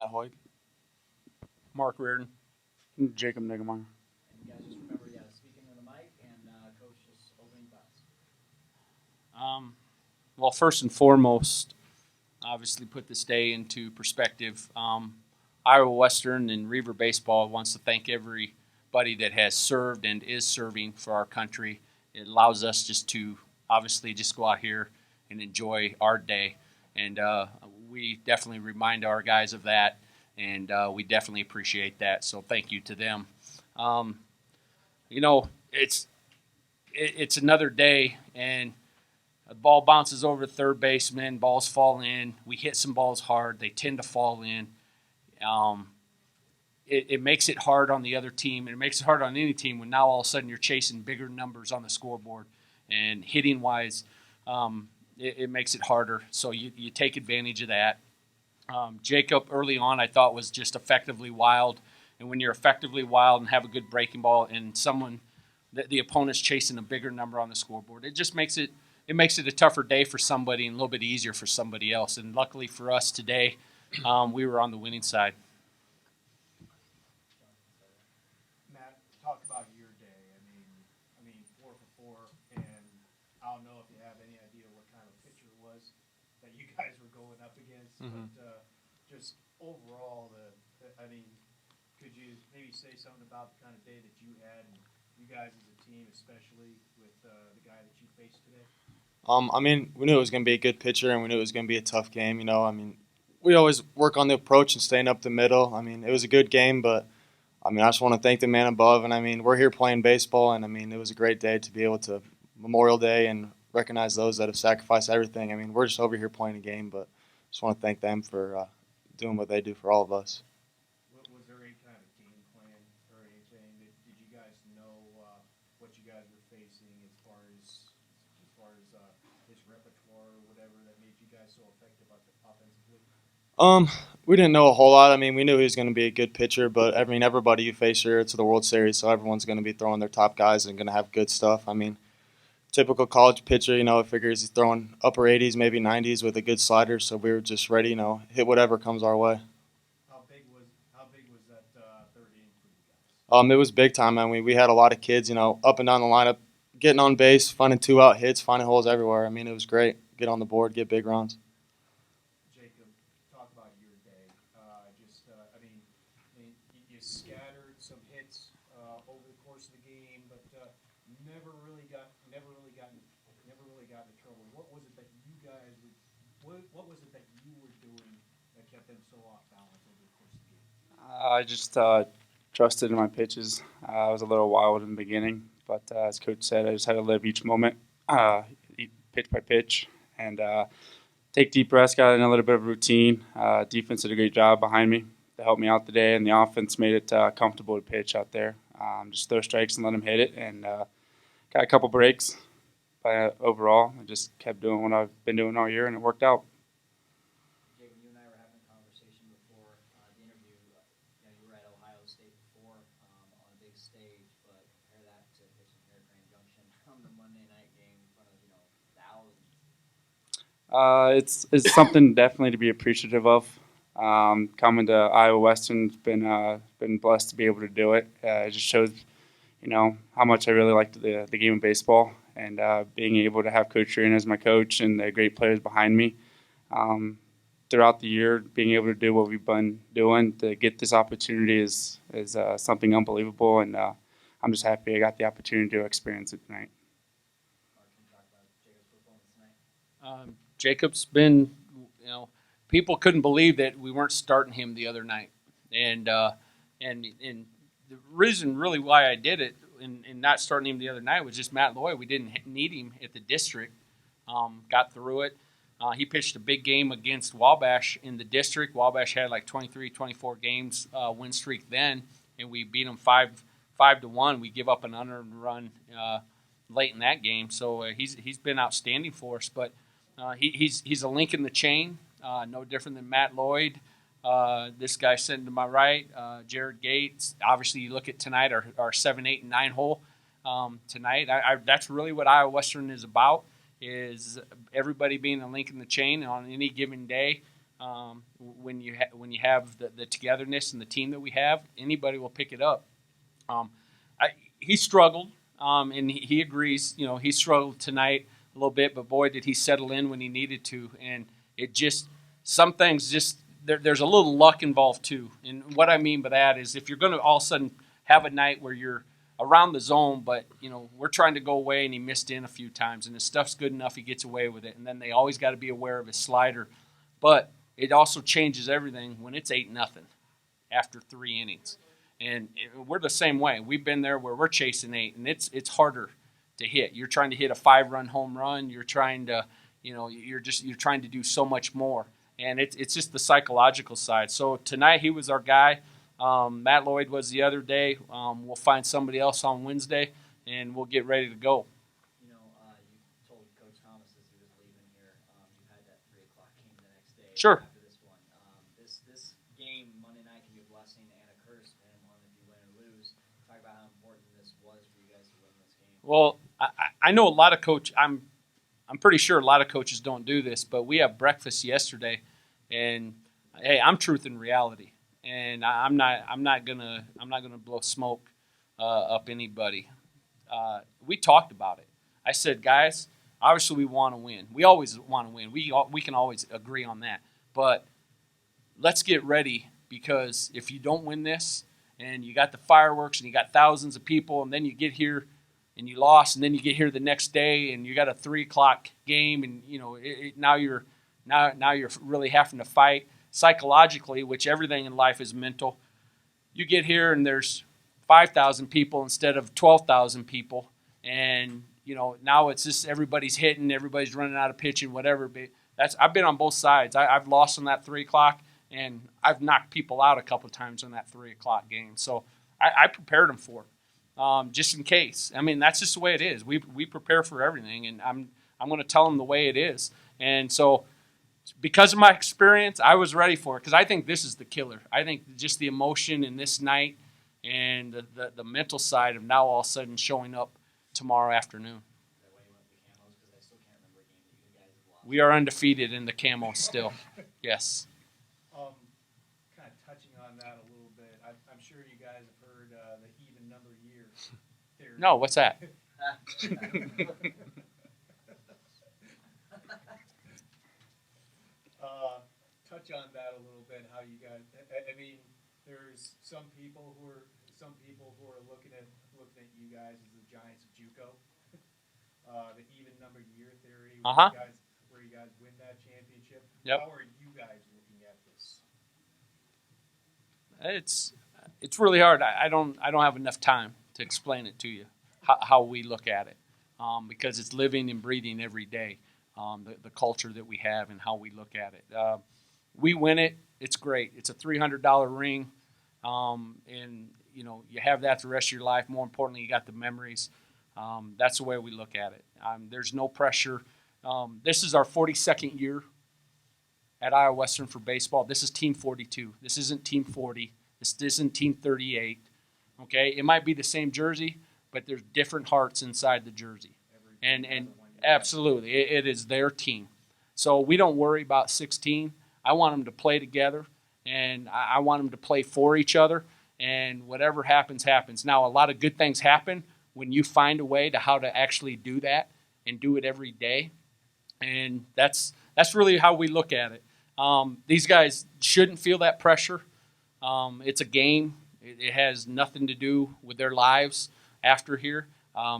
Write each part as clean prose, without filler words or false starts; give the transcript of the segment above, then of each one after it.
Matt Hoyt. Mark Reardon. Jacob Niggemeyer. And you guys just remember, speaking in the mic and coach just opening thoughts. Well, first and foremost, obviously put this day into perspective. Iowa Western and Reaver Baseball wants to thank everybody that has served and is serving for our country. It allows us just to obviously just go out here and enjoy our day. And we definitely remind our guys of that, and we definitely appreciate that. So thank you to them. Um, it's another day, and the ball bounces over to third baseman. Balls fall in. We hit some balls hard. They tend to fall in. Um, it makes it hard on the other team, and it makes it hard on any team when now all of a sudden you're chasing bigger numbers on the scoreboard. And hitting-wise, it makes it harder. So you take advantage of that. Jacob early on I thought was just effectively wild. And when you're effectively wild and have a good breaking ball and someone the opponent's chasing a bigger number on the scoreboard, it just makes it a tougher day for somebody and a little bit easier for somebody else. And luckily for us today, we were on the winning side. Matt, talk about your day. I mean, 4 for 4, and I don't know if you have any idea what kind of pitcher it was that you guys were going up against, but just overall, could you maybe say something about the kind of day that you had, and you guys as a team, especially with the guy that you faced today? We knew it was going to be a good pitcher, and we knew it was going to be a tough game. We always work on the approach and staying up the middle. It was a good game, but I just want to thank the man above. And we're here playing baseball, and it was a great day to be able to Memorial Day and recognize those that have sacrificed everything. We're just over here playing a game, but just want to thank them for doing what they do for all of us. Was there any kind of game plan or anything? Did you guys know what you guys were facing as far as his repertoire or whatever that made you guys so effective offensively? We didn't know a whole lot. We knew he was going to be a good pitcher, but everybody you face here, it's the World Series, so everyone's going to be throwing their top guys and going to have good stuff. Typical college pitcher, it figures he's throwing upper 80s, maybe 90s with a good slider, so we were just ready, hit whatever comes our way. How big was that third inning for you guys? It was big time. We had a lot of kids, up and down the lineup, getting on base, finding 2-out hits, finding holes everywhere. It was great. Get on the board, get big runs. Jacob, talk about your day. You scattered some hits over the course of the game, but never really got into trouble. What was it that what was it that you were doing that kept them so off balance over the course of the game? I just trusted in my pitches. I was a little wild in the beginning, but as Coach said, I just had to live each moment, pitch by pitch, and take deep breaths, got in a little bit of routine. Defense did a great job behind me to help me out today, and the offense made it comfortable to pitch out there. Just throw strikes and let them hit it, and got a couple breaks. But overall, I just kept doing what I've been doing all year, and it worked out. Jacob, you and I were having a conversation before the interview. You were at Ohio State before on a big stage, but compare that to pitching here at Grand Junction on the Monday night game in front of thousands. It's something definitely to be appreciative of. Coming to Iowa Western's been blessed to be able to do it. It just shows, how much I really liked the game of baseball, and being able to have Coach Reardon as my coach and the great players behind me. Throughout the year, being able to do what we've been doing to get this opportunity is something unbelievable, and I'm just happy I got the opportunity to experience it tonight. Mark, can you talk about Jacob's performance tonight? Jacob's been, people couldn't believe that we weren't starting him the other night. And the reason really why I did it and not starting him the other night was just Matt Lloyd. We didn't need him at the district. Got through it. He pitched a big game against Wabash in the district. Wabash had like 23, 24 games win streak then, and we beat them 5-1. We give up an unearned run late in that game. So he's been outstanding for us. But he's a link in the chain, no different than Matt Lloyd. This guy sitting to my right, Jared Gates. Obviously, you look at tonight, our 7, 8, and 9 hole tonight. That's really what Iowa Western is about, is everybody being a link in the chain on any given day. When you have the togetherness and the team that we have, anybody will pick it up. Um, he struggled, and he agrees. He struggled tonight a little bit, but boy, did he settle in when he needed to. And it just some things just there's a little luck involved too. And what I mean by that is if you're going to all of a sudden have a night where you're around the zone, but we're trying to go away and he missed in a few times, and his stuff's good enough he gets away with it. And then they always got to be aware of his slider, but it also changes everything when it's 8-0 after 3 innings. And we're the same way. We've been there where we're chasing 8, and it's harder to hit. You're trying to hit a 5-run home run. You're trying to, you're trying to do so much more, and it's just the psychological side. So tonight he was our guy. Matt Lloyd was the other day. We'll find somebody else on Wednesday, and we'll get ready to go. You told Coach Thomas as he was leaving here, you had that 3 o'clock game the next day. Sure. After this one, this game Monday night can be a blessing and a curse, depending on if you win or lose. Talk about how important this was for you guys to win this game. Well, I know a lot of I'm pretty sure a lot of coaches don't do this, but we have breakfast yesterday, and hey, I'm truth and reality, and I'm not gonna blow smoke up anybody. We talked about it. I said, guys, obviously we want to win. We always want to win. We can always agree on that, but let's get ready, because if you don't win this, and you got the fireworks and you got thousands of people, and then you get here and you lost, and then you get here the next day and you got a 3 o'clock game, and now you're really having to fight psychologically, which everything in life is mental. You get here and there's 5,000 people instead of 12,000 people, and now it's just everybody's hitting, everybody's running out of pitching, whatever. But I've been on both sides. I've lost on that 3 o'clock, and I've knocked people out a couple of times on that 3 o'clock game. So I prepared them for it. Just in case. I mean, that's just the way it is. We prepare for everything, and I'm going to tell them the way it is. And so, because of my experience, I was ready for it, because I think this is the killer. I think just the emotion in this night and the mental side of now all of a sudden showing up tomorrow afternoon. That way you went with the camos, because I still can't remember a game that you guys have lost. We are undefeated in the camo still. Yes. Kind of touching on that a little bit, I'm sure you guys have heard the even number year theory. No, what's that? Touch on that a little bit. How you guys? I mean, there's some people who are looking at you guys as the Giants of JUCO. The even number year theory. Where you guys win that championship. Yep. How are you guys looking at this? It's really hard. I don't have enough time to explain it to you how we look at it, because it's living and breathing every day. The culture that we have and how we look at it. We win it. It's great. It's a $300 ring, and you have that the rest of your life. More importantly, you got the memories. That's the way we look at it. There's no pressure. This is our 42nd year at Iowa Western for baseball. This is Team 42. This isn't Team 40. This isn't Team 38. Okay, it might be the same jersey, but there's different hearts inside the jersey. And absolutely, it is their team. So we don't worry about 16. I want them to play together, and I want them to play for each other, and whatever happens, happens. Now, a lot of good things happen when you find a way to how to actually do that and do it every day, and that's really how we look at it. These guys shouldn't feel that pressure. It's a game. It has nothing to do with their lives after here.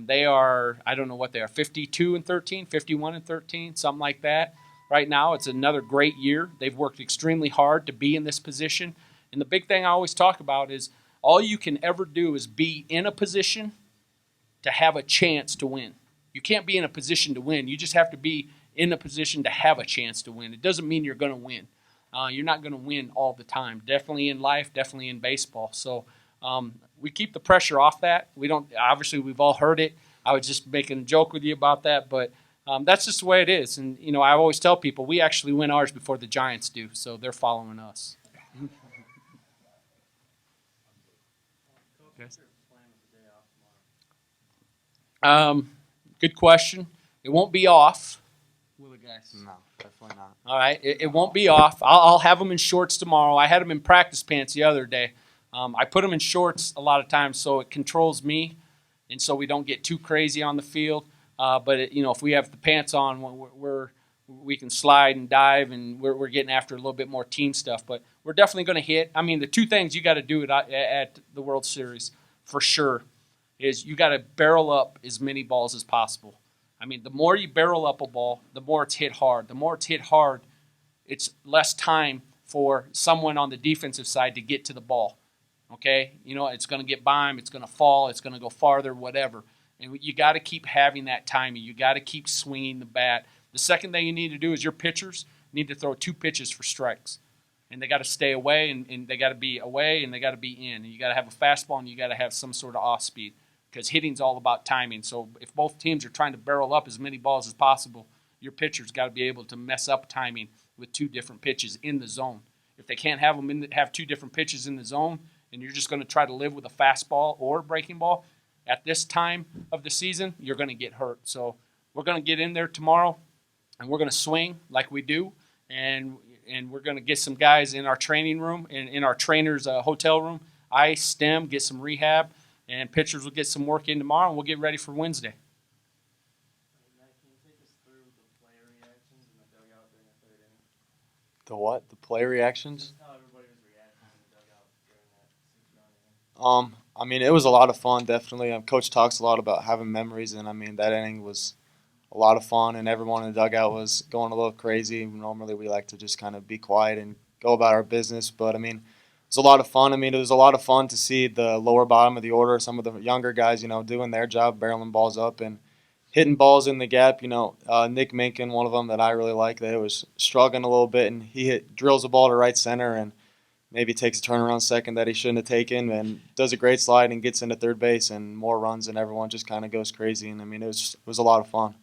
They are, I don't know what they are, 52-13, 51-13, something like that. Right now, it's another great year. They've worked extremely hard to be in this position. And the big thing I always talk about is all you can ever do is be in a position to have a chance to win. You can't be in a position to win. You just have to be in a position to have a chance to win. It doesn't mean you're going to win. You're not going to win all the time. Definitely in life, definitely in baseball. So we keep the pressure off that. We don't. Obviously, we've all heard it. I was just making a joke with you about that, but that's just the way it is. And I always tell people we actually win ours before the Giants do, so they're following us. Good question. It won't be off. will it, guys? No, definitely not. All right, it won't be off. I'll have them in shorts tomorrow. I had them in practice pants the other day. I put them in shorts a lot of times so it controls me, and so we don't get too crazy on the field. But if we have the pants on, we can slide and dive, and we're getting after a little bit more team stuff. But we're definitely going to hit. I mean, the two things you got to do at the World Series for sure is you got to barrel up as many balls as possible. I mean, the more you barrel up a ball, the more it's hit hard. The more it's hit hard, it's less time for someone on the defensive side to get to the ball. Okay? It's going to get by him. It's going to fall. It's going to go farther, whatever. And you got to keep having that timing. You got to keep swinging the bat. The second thing you need to do is your pitchers need to throw 2 pitches for strikes. And they got to stay away, and they got to be away, and they got to be in. And you got to have a fastball, and you got to have some sort of off speed. Because hitting's all about timing. So if both teams are trying to barrel up as many balls as possible, your pitcher's got to be able to mess up timing with 2 different pitches in the zone. If they can't have have 2 different pitches in the zone, and you're just going to try to live with a fastball or a breaking ball, at this time of the season, you're going to get hurt. So we're going to get in there tomorrow, and we're going to swing like we do, and we're going to get some guys in our training room, in our trainer's hotel room, ice, stem, get some rehab. And pitchers will get some work in tomorrow, and we'll get ready for Wednesday. Matt, can you take us through the player reactions in the dugout during the 3rd inning? The what? The play reactions? Just how everybody was reacting in the dugout during that 6-run inning. I mean, it was a lot of fun, definitely. Coach talks a lot about having memories, and I mean, that inning was a lot of fun, and everyone in the dugout was going a little crazy. Normally, we like to just kind of be quiet and go about our business, but I mean, it was a lot of fun. I mean, it was a lot of fun to see the lower bottom of the order, some of the younger guys, doing their job, barreling balls up and hitting balls in the gap. Nick Minkin, one of them that I really like, that was struggling a little bit, and he drills a ball to right center and maybe takes a turnaround second that he shouldn't have taken, and does a great slide and gets into third base, and more runs, and everyone just kind of goes crazy. And I mean, it was a lot of fun.